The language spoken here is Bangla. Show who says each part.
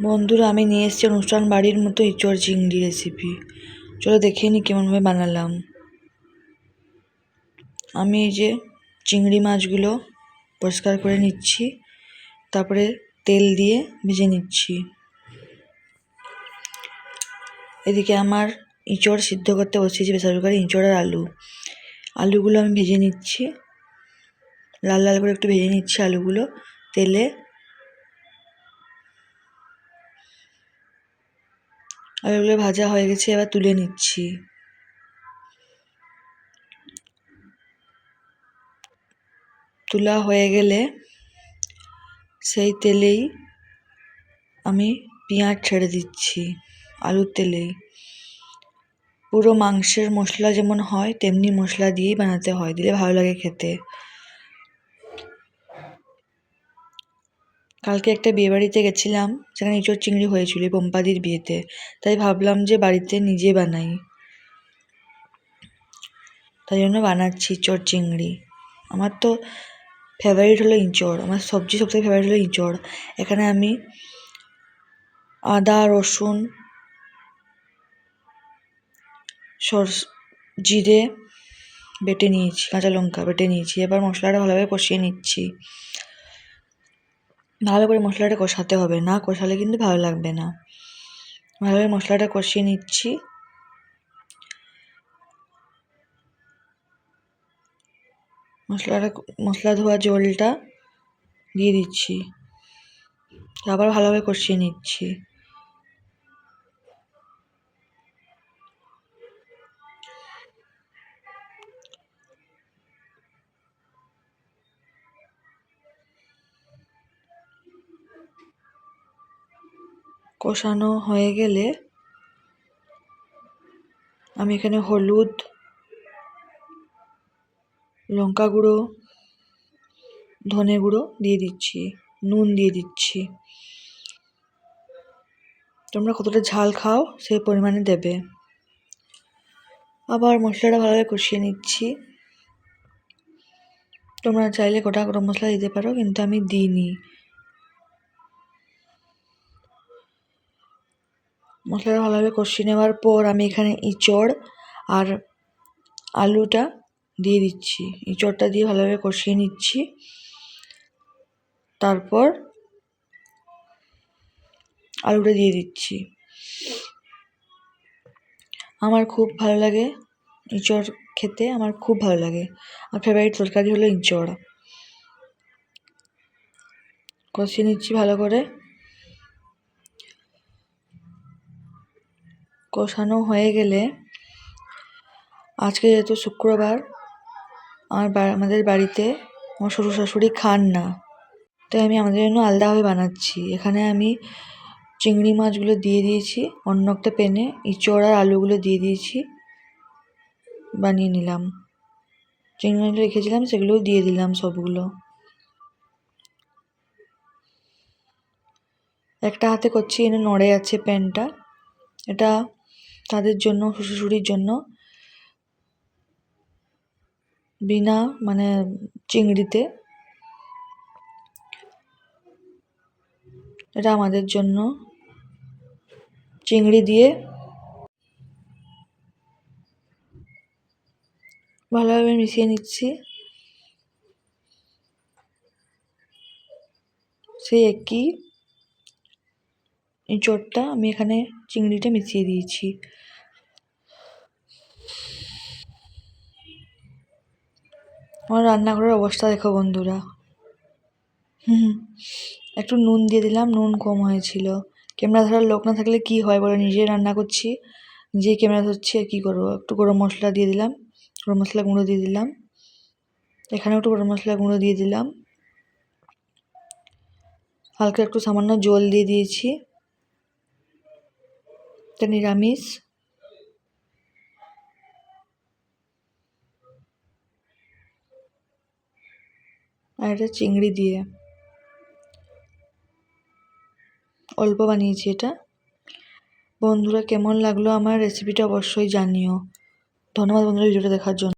Speaker 1: বন্ধুরা, আমি নিয়ে এসেছি অনুষ্ঠান বাড়ির মতো ইঁচড় চিংড়ি রেসিপি। চলো দেখে নিই কেমনভাবে বানালাম। আমি এই যে চিংড়ি মাছগুলো পরিষ্কার করে নিচ্ছি, তারপরে তেল দিয়ে ভেজে নিচ্ছি। এদিকে আমার ইঁচড় সিদ্ধ করতে বসিয়েছি প্রেসার কুকারে, ইঁচড় আর আলুগুলো আমি ভেজে নিচ্ছি, লাল লাল করে একটু ভেজে নিচ্ছি আলুগুলো তেলে। আলুগুলো ভাজা হয়ে গেছে, এবার তুলে নিচ্ছি। তোলা হয়ে গেলে সেই তেলেই আমি পেঁয়াজ ছেড়ে দিচ্ছি, আলুর তেলেই। পুরো মাংসের মশলা যেমন হয় তেমনি মশলা দিয়েই বানাতে হয়, দিলে ভালো লাগে খেতে। কালকে একটা বিয়েবাড়িতে গেছিলাম, সেখানে ইঁচড় চিংড়ি হয়েছিল পম্পাদির বিয়েতে, তাই ভাবলাম যে বাড়িতে নিজে বানাই, তাই জন্য বানাচ্ছি ইঁচড় চিংড়ি। আমার তো ফেভারিট হলো ইঁচড়, আমার সবজি সবথেকে ফেভারিট হলো ইঁচড়। এখানে আমি আদা রসুন জিরে বেটে নিয়েছি, কাঁচা লঙ্কা বেটে নিয়েছি। এবার মশলাটা ভালোভাবে কষিয়ে নিচ্ছি। ভালো করে মশলাটা কষাতে হবে, না কষালে কিন্তু ভালো লাগবে না। ভালোভাবে মশলাটা কষিয়ে নিচ্ছি। মশলা ধোয়া জলটা দিয়ে দিচ্ছি, আবার ভালোভাবে কষিয়ে নিচ্ছি। কষানো হয়ে গেলে আমি এখানে হলুদ, লঙ্কা গুঁড়ো, ধনে গুঁড়ো দিয়ে দিচ্ছি, নুন দিয়ে দিচ্ছি। তোমরা কতটা ঝাল খাও সেই পরিমাণে দেবে। আবার মশলাটা ভালোভাবে কষিয়ে নিচ্ছি। তোমরা চাইলে গোটা গরম মশলা দিতে পারো, কিন্তু আমি দিইনি। মশলাটা ভালোভাবে কষিয়ে নেওয়ার পর আমি এখানে ইঁচড় আর আলুটা দিয়ে দিচ্ছি। ইঁচড়টা দিয়ে ভালোভাবে কষিয়ে নিচ্ছি। তারপর আলুটা দিয়ে দিচ্ছি। আমার খুব ভালো লাগে ইঁচড় খেতে, আমার খুব ভালো লাগে। আমার ফেভারিট তরকারি হলো ইঁচড়। কষিয়ে নিচ্ছি ভালো করে। কষানো হয়ে গেলে, আজকে যেহেতু শুক্রবার, আমাদের বাড়িতে আমার শ্বশুর শাশুড়ি খান না, তাই আমি আমাদের জন্য আলাদাভাবে বানাচ্ছি। এখানে আমি চিংড়ি মাছগুলো দিয়ে দিয়েছি অন্য একটা প্যানে, ইঁচড় আর আলুগুলো দিয়ে দিয়েছি, বানিয়ে নিলাম। চিংড়ি মাছগুলো রেখেছিলাম সেগুলোও দিয়ে দিলাম সবগুলো। একটা হাতে করছি, এনে নড়ে যাচ্ছে প্যানটা। এটা তাদের জন্য, শ্বশুরশুড়ির জন্য, বিনা চিংড়িতে। এটা আমাদের জন্য চিংড়ি দিয়ে ভালোভাবে মিশিয়ে নিচ্ছি। সেই একই ইঁচড়টা আমি এখানে চিংড়িটা মিশিয়ে দিয়েছি। আমার রান্নাঘরের অবস্থা দেখো বন্ধুরা। একটু নুন দিয়ে দিলাম, নুন কম হয়েছিল। ক্যামেরা ধরার লোক না থাকলে কি হয় বলো, নিজেই রান্না করছি, নিজেই ক্যামেরা ধরছি, আর কী করবো। একটু গরম মশলা দিয়ে দিলাম, গরম মশলা গুঁড়ো দিয়ে দিলাম। এখানেও একটু গরম মশলা গুঁড়ো দিয়ে দিলাম। হালকা একটু সামান্য জল দিয়ে দিয়েছি। এটা নিরামিষ। আর এটা চিংড়ি দিয়ে অল্প বানিয়েছি এটা। বন্ধুরা, কেমন লাগলো আমার রেসিপিটা অবশ্যই জানিও। ধন্যবাদ বন্ধুরা ভিডিওটা দেখার জন্য।